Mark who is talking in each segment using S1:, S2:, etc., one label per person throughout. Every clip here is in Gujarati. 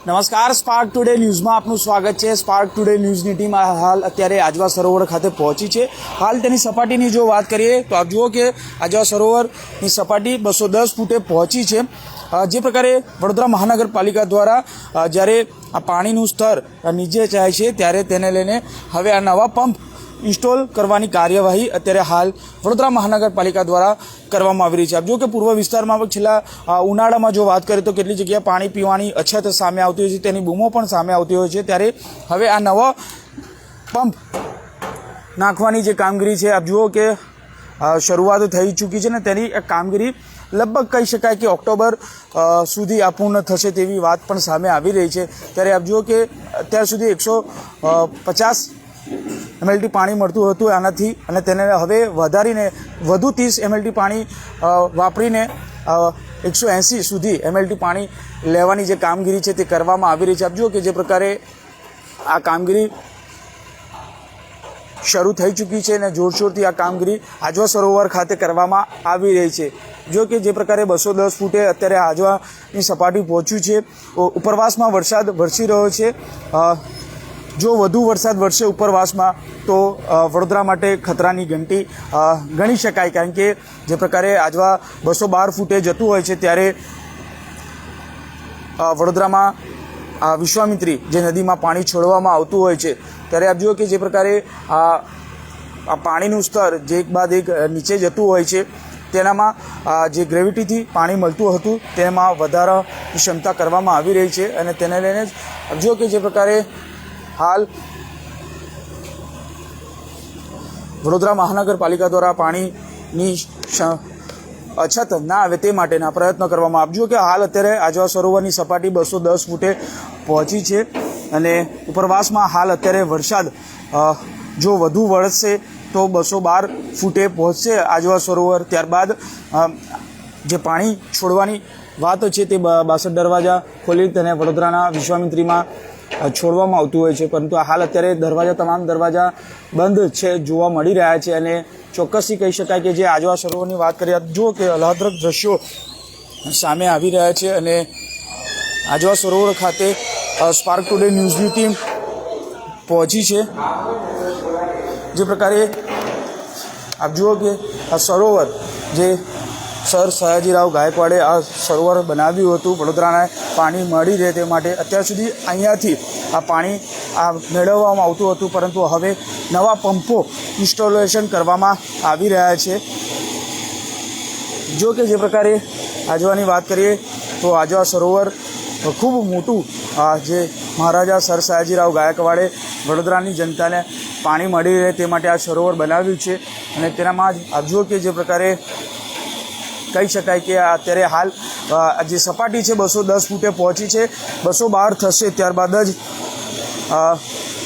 S1: નમસ્કાર, સ્પાર્ક ટુડે ન્યૂઝમાં આપનું સ્વાગત છે। સ્પાર્ક ટુડે ન્યૂઝની ટીમ હાલ અત્યારે આજવા સરોવર ખાતે પહોંચી છે। હાલ તેની સપાટીની જો વાત કરીએ તો આપ જુઓ કે આજવા સરોવરની સપાટી 210 ફૂટે પહોંચી છે। જે પ્રકારે વડોદરા મહાનગરપાલિકા દ્વારા જ્યારે આ પાણીનું સ્તર નીચે જાય છે ત્યારે તેને લઈને હવે આ નવા પંપ ઇન્સ્ટોલ કરવાની કાર્યવાહી અત્યારે હાલ વડોદરા મહાનગરપાલિકા દ્વારા કરવામાં આવી રહી છે। આપ જો કે પૂર્વ વિસ્તારમાં છેલ્લા ઉનાળામાં જો વાત કરીએ તો કેટલી જગ્યાએ પાણી પીવાની અછત સામે આવતી હોય છે, તેની બૂમો પણ સામે આવતી હોય છે। ત્યારે હવે આ નવો પંપ નાખવાની જે કામગીરી છે આપ જુઓ કે શરૂઆત થઈ ચૂકી છે ને તેની કામગીરી લગભગ કહી શકાય કે ઓક્ટોબર સુધી આ પૂર્ણ થશે તેવી વાત પણ સામે આવી રહી છે। ત્યારે આપ જુઓ કે અત્યાર સુધી 150 mlt પાણી મળતું હતું આનાથી, અને તેને હવે વધારીને વધુ 30 mlt પાણી વાપરીને 180 સુધી mlt પાણી લેવાની જે કામગીરી છે તે કરવામાં આવી રહી છે। આપ જુઓ કે જે પ્રકારે આ કામગીરી શરૂ થઈ ચૂકી છે અને જોરશોરથી આ કામગીરી આજવા સરોવર ખાતે કરવામાં આવી રહી છે। જો કે જે પ્રકારે 210 ફૂટે અત્યારે આજવાની સપાટી પહોંચ્યું છે, ઉપરવાસમાં વરસાદ વરસી રહ્યો છે। જો વધુ વરસાદ વરસે ઉપરવાસમાં તો વડોદરા માટે ખતરાની ઘંટી ગણી શકાય, કારણ કે જે પ્રકારે આજવા 212 ફૂટે જતું હોય છે ત્યારે વડોદરામાં વિશ્વામિત્રી જે નદીમાં પાણી છોડવામાં આવતું હોય છે ત્યારે આપ જુઓ કે જે પ્રકારે આ પાણીનું સ્તર જે એક બાદ એક નીચે જતું હોય છે તેનામાં જે ગ્રેવિટીથી પાણી મળતું હતું તેમાં વધારાની ક્ષમતા કરવામાં આવી રહી છે, અને તેને લઈને જ આપ જુઓ કે જે પ્રકારે હાલ વડોદરા મહાનગરપાલિકા દ્વારા પાણીની અછત ના આવે તે માટેના પ્રયત્નો કરવામાં આવ્યો કે હાલ અત્યારે આજવા સરોવરની સપાટી 210 ફૂટે પહોંચી છે, અને ઉપરવાસમાં હાલ અત્યારે વરસાદ જો વધુ વરસશે તો 212 ફૂટે પહોંચશે આજવા સરોવર। ત્યારબાદ જે પાણી છોડવાની વાત છે તે 62 દરવાજા ખોલી તેને વડોદરાના વિશ્વામિત્રીમાં છોડવામાં આવતું હોય છે, પરંતુ હાલ અત્યારે તમામ દરવાજા બંધ છે જોવા મળી રહ્યા છે, અને ચોક્કસથી કહી શકાય કે જે આજવા સરોવરની વાત કરીએ જુઓ કે આહલાદક દ્રશ્યો સામે આવી રહ્યા છે। અને આજવા સરોવર ખાતે સ્પાર્ક ટુડે ન્યૂઝની ટીમ પહોંચી છે। જે પ્રકારે આપ જુઓ કે આ સરોવર જે સર સયાજીરાવ ગાયકવાડે આ સરોવર બનાવ્યું હતું વડોદરાને પાણી મળી રહે તે માટે, અત્યાર સુધી અહીંયાથી આ પાણી મેળવવામાં આવતું હતું, પરંતુ હવે નવા પંપો ઇન્સ્ટોલેશન કરવામાં આવી રહ્યા છે। જો કે જે પ્રકારે આજવાની વાત કરીએ તો આજવા સરોવર ખૂબ મોટું જે મહારાજા સર સયાજીરાવ ગાયકવાડે વડોદરાની જનતાને પાણી મળી રહે તે માટે આ સરોવર બનાવ્યું છે, અને તેનામાં જ આપ જુઓ કે જે પ્રકારે કહી શકાય કે અત્યારે હાલ જે સપાટી છે 210 ફૂટે પહોંચી છે, 212 થશે ત્યારબાદ જ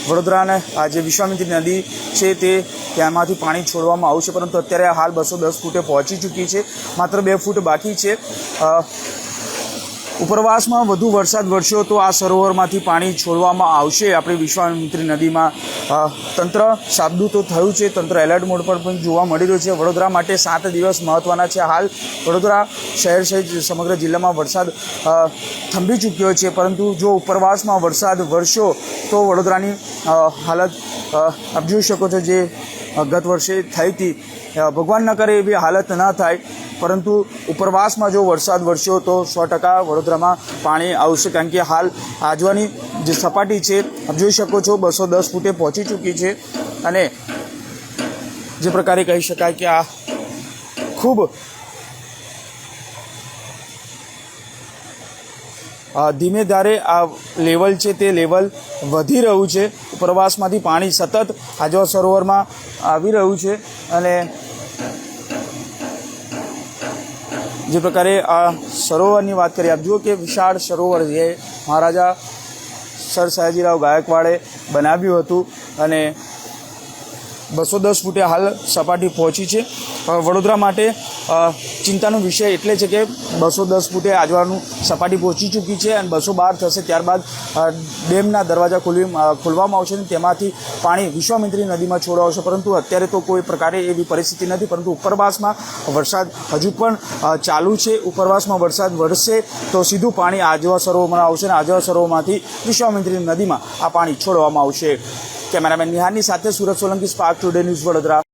S1: વડોદરાને આ જે વિશ્વામિત્રી નદી છે તે ત્યાંમાંથી પાણી છોડવામાં આવશે, પરંતુ અત્યારે હાલ 210 ફૂટે પહોંચી ચૂકી છે, માત્ર 2 ફૂટ બાકી છે। ઉપરવાસમાં વધુ વરસાદ વરસ્યો તો આ સરોવરમાંથી પાણી છોડવામાં આવશે આપણી વિશ્વામિત્રી નદીમાં। તંત્ર સાબદું તો થયું છે, તંત્ર એલર્ટ મોડ પર પણ જોવા મળી રહ્યું છે। વડોદરા માટે 7 દિવસ મહત્ત્વના છે। હાલ વડોદરા શહેર સહિત સમગ્ર જિલ્લામાં વરસાદ થંભી ચૂક્યો છે, પરંતુ જો ઉપરવાસમાં વરસાદ વરસ્યો તો વડોદરાની હાલત આપ જોઈ શકો છો જે ગત વર્ષે થઈ હતી, ભગવાન ન કરે એવી હાલત ન થાય, પરંતુ ઉપરવાસમાં જો વરસાદ વરસ્યો તો 100% વડોદરામાં પાણી આવશે, કારણ કે હાલ આજવાની જે સપાટી છે આપ જોઈ શકો છો 210 ફૂટે પહોંચી ચૂકી છે, અને જે પ્રકારે કહી શકાય કે આ ખૂબ ધીમે ધારે આ લેવલ છે તે લેવલ વધી રહ્યું છે। ઉપરવાસમાંથી પાણી સતત આજવા સરોવરમાં આવી રહ્યું છે, અને જે પ્રકારે આ સરોવરની વાત કરીએ આપ જુઓ કે વિશાળ સરોવર જે મહારાજા સર સયાજીરાવ ગાયકવાડે બનાવ્યું હતું, અને 210 ફૂટે હાલ સપાટી પહોંચી છે. વડોદરા માટે ચિંતાનો વિષય એટલે છે કે 210 ફૂટે આજવાનું સપાટી પહોંચી ચૂકી છે અને 212 થશે ત્યારબાદ ડેમના દરવાજા ખોલવામાં આવશે અને તેમાંથી પાણી વિશ્વામિત્રી નદીમાં છોડાવશે. પરંતુ અત્યારે તો કોઈ પ્રકારે એવી પરિસ્થિતિ નથી, પરંતુ ઉપરવાસમાં વરસાદ હજુ પણ ચાલુ છે. ઉપરવાસમાં વરસાદ વરસશે તો સીધું પાણી આજવા સરોવરમાં આવશે અને આજવા સરોવરમાંથી વિશ્વામિત્રી નદીમાં આ પાણી છોડવામાં આવશે. કેમેરામેન નિહારની સાથે Surat Solanki, spark today news, Vadodara.